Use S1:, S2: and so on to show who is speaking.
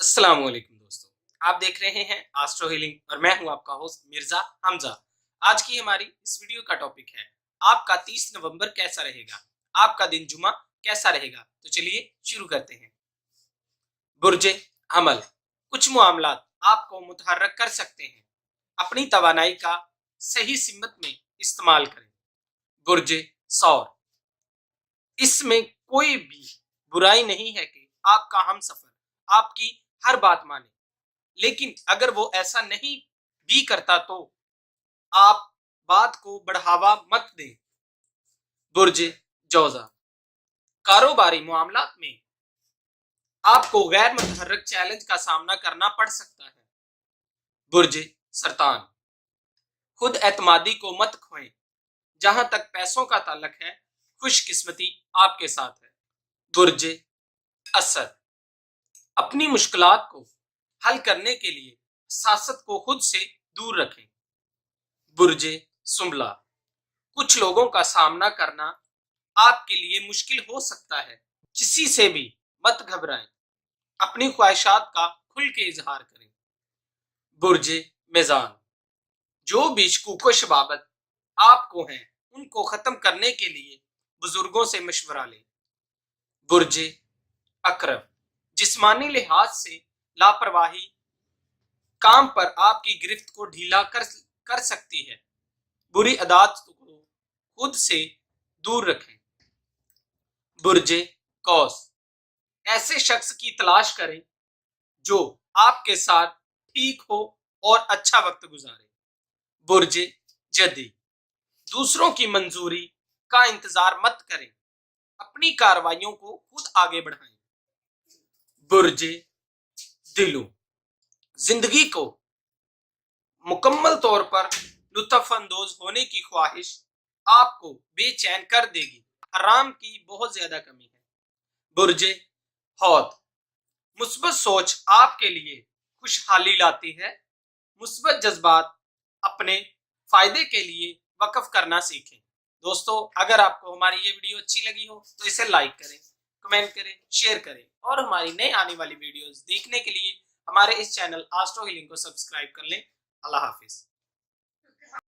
S1: अस्सलाम वालेकुम दोस्तों, आप देख रहे हैं आस्ट्रो हीलिंग और मैं हूं आपका होस्ट मिर्जा हमजा। आज की हमारी इस वीडियो का टॉपिक है आपका 30 नवंबर कैसा रहेगा, आपका दिन जुमा कैसा रहेगा। तो चलिए शुरू करते हैं। बुर्जे अमल, कुछ मामलात आपको मुतहर्रक कर सकते हैं, अपनी तवानाई का सही सिमत में इस्तेमाल करें। बुर्जे सौर, इसमें कोई भी बुराई नहीं है कि आपका हमसफर आपकी हर बात माने, लेकिन अगर वो ऐसा नहीं भी करता तो आप बात को बढ़ावा मत दें। बुर्ज जौजा, कारोबारी मामलात में आपको गैर मुतहर्रिक चैलेंज का सामना करना पड़ सकता है। बुर्ज सरतान, खुद एतमादी को मत खोएं। जहां तक पैसों का ताल्लुक है, खुशकिस्मती आपके साथ है। बुर्ज असद, अपनी मुश्किलात को हल करने के लिए सासत को खुद से दूर रखें। बुर्ज सुम्बला, कुछ लोगों का सामना करना आपके लिए मुश्किल हो सकता है, किसी से भी मत घबराएं, अपनी ख्वाहिशात का खुल के इजहार करें। बुर्ज मेजान, जो भी शकूक शबाबत आपको हैं उनको खत्म करने के लिए बुजुर्गों से मशवरा लें। बुर्ज अकरब, जिस्मानी लिहाज से लापरवाही काम पर आपकी गिरफ्त को ढीला कर सकती है। बुरी आदत को खुद से दूर रखें। बुर्ज कौस, ऐसे शख्स की तलाश करें जो आपके साथ ठीक हो और अच्छा वक्त गुजारे। बुर्ज जदी, दूसरों की मंजूरी का इंतजार मत करें, अपनी कार्रवाइयों को खुद आगे बढ़ाएं। बुर्ज दिलू, जिंदगी को मुकम्मल तौर पर लुत्फ अंदोज होने की ख्वाहिश आपको बेचैन कर देगी, आराम की बहुत ज्यादा कमी है। बुर्ज हौत, मुस्बत सोच आपके लिए खुशहाली लाती है, मुस्बत जज्बात अपने फायदे के लिए वक्फ करना सीखें। दोस्तों, अगर आपको हमारी ये वीडियो अच्छी लगी हो तो इसे लाइक करें, कमेंट करें, शेयर करें और हमारी नई आने वाली वीडियोस देखने के लिए हमारे इस चैनल आस्ट्रो हीलिंग को सब्सक्राइब कर लें। अल्लाह हाफिज।